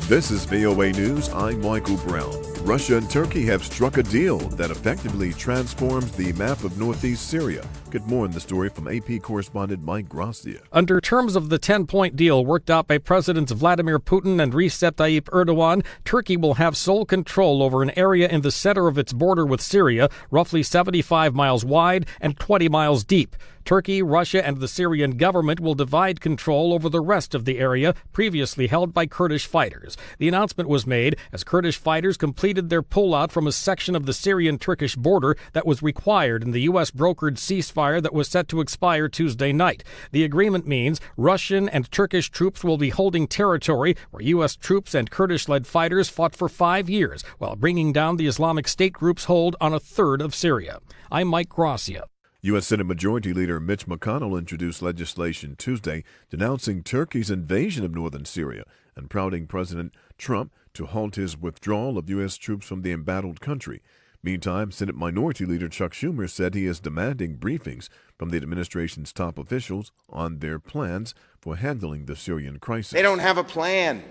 This is VOA News. I'm Michael Brown. Russia and Turkey have struck a deal that effectively transforms the map of Northeast Syria. Get more on the story from AP correspondent Mike Gracia. Under terms of the 10-point deal worked out by Presidents Vladimir Putin and Recep Tayyip Erdogan, Turkey will have sole control over an area in the center of its border with Syria, roughly 75 miles wide and 20 miles deep. Turkey, Russia, and the Syrian government will divide control over the rest of the area previously held by Kurdish fighters. The announcement was made as Kurdish fighters completed their pullout from a section of the Syrian-Turkish border that was required in the U.S.-brokered ceasefire that was set to expire Tuesday night. The agreement means Russian and Turkish troops will be holding territory where U.S. troops and Kurdish-led fighters fought for 5 years, while bringing down the Islamic State group's hold on a third of Syria. I'm Mike Gracia. U.S. Senate Majority Leader Mitch McConnell introduced legislation Tuesday denouncing Turkey's invasion of northern Syria and prodding President Trump to halt his withdrawal of U.S. troops from the embattled country. Meantime, Senate Minority Leader Chuck Schumer said he is demanding briefings from the administration's top officials on their plans for handling the Syrian crisis. They don't have a plan,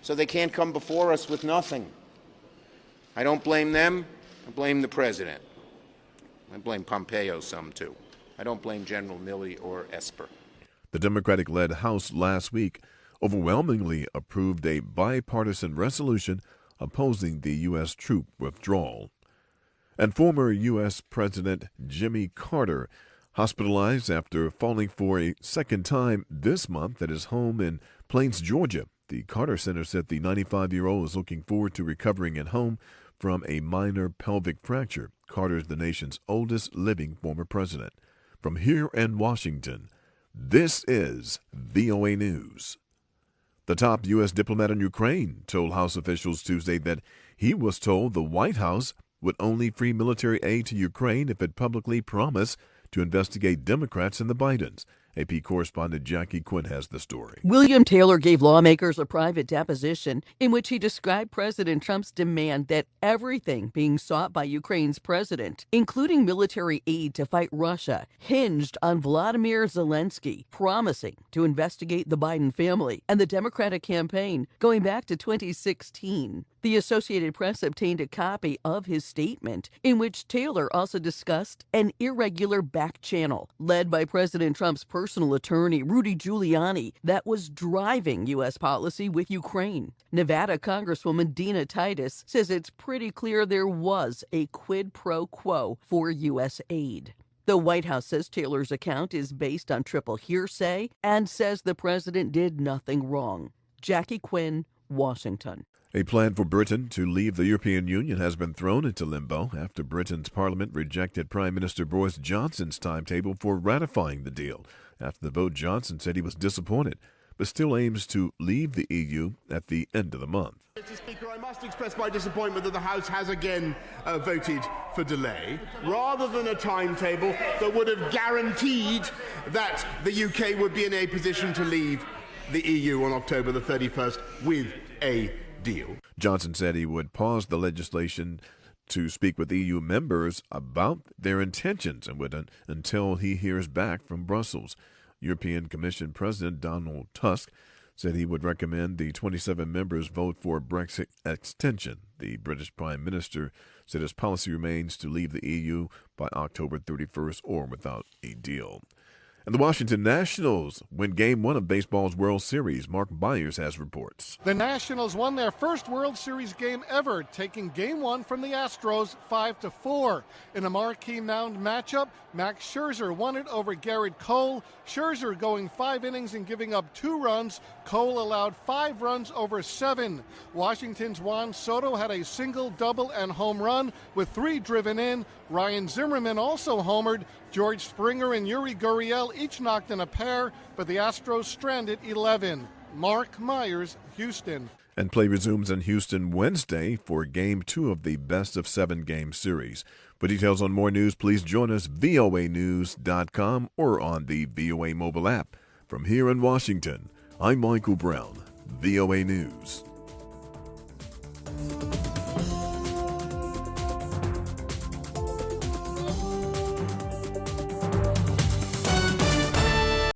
so they can't come before us with nothing. I don't blame them. I blame the president. I blame Pompeo some, too. I don't blame General Milley or Esper. The Democratic-led House last week overwhelmingly approved a bipartisan resolution opposing the U.S. troop withdrawal. And former U.S. President Jimmy Carter, hospitalized after falling for a second time this month at his home in Plains, Georgia. The Carter Center said the 95-year-old is looking forward to recovering at home from a minor pelvic fracture. Carter is the nation's oldest living former president. From here in Washington, this is VOA News. The top U.S. diplomat in Ukraine told House officials Tuesday that he was told the White House would only free military aid to Ukraine if it publicly promised to investigate Democrats and the Bidens. AP correspondent Jackie Quinn has the story. William Taylor gave lawmakers a private deposition in which he described President Trump's demand that everything being sought by Ukraine's president, including military aid to fight Russia, hinged on Vladimir Zelensky promising to investigate the Biden family and the Democratic campaign going back to 2016. The Associated Press obtained a copy of his statement in which Taylor also discussed an irregular back channel led by President Trump's personal attorney, Rudy Giuliani, that was driving U.S. policy with Ukraine. Nevada Congresswoman Dina Titus says it's pretty clear there was a quid pro quo for U.S. aid. The White House says Taylor's account is based on triple hearsay and says the president did nothing wrong. Jackie Quinn, Washington. A plan for Britain to leave the European Union has been thrown into limbo after Britain's parliament rejected Prime Minister Boris Johnson's timetable for ratifying the deal. After the vote, Johnson said he was disappointed, but still aims to leave the EU at the end of the month. Mr. Speaker, I must express my disappointment that the House has again voted for delay, rather than a timetable that would have guaranteed that the UK would be in a position to leave the EU on October the 31st with a deal. Johnson said he would pause the legislation to speak with EU members about their intentions and would until he hears back from Brussels. European Commission President Donald Tusk said he would recommend the 27 members vote for Brexit extension. The British Prime Minister said his policy remains to leave the EU by October 31st or without a deal. And the Washington Nationals win Game 1 of baseball's World Series. Mark Byers has reports. The Nationals won their first World Series game ever, taking Game 1 from the Astros 5-4. In a marquee mound matchup, Max Scherzer won it over Garrett Cole. Scherzer going 5 innings and giving up 2 runs. Cole allowed 5 runs over 7. Washington's Juan Soto had a single, double, and home run with 3 driven in. Ryan Zimmerman also homered. George Springer and Yuri Gurriel each knocked in a pair, but the Astros stranded 11. Mark Myers, Houston. And play resumes in Houston Wednesday for Game 2 of the best-of-7 game series. For details on more news, please join us voanews.com or on the VOA mobile app. From here in Washington, I'm Michael Brown, VOA News.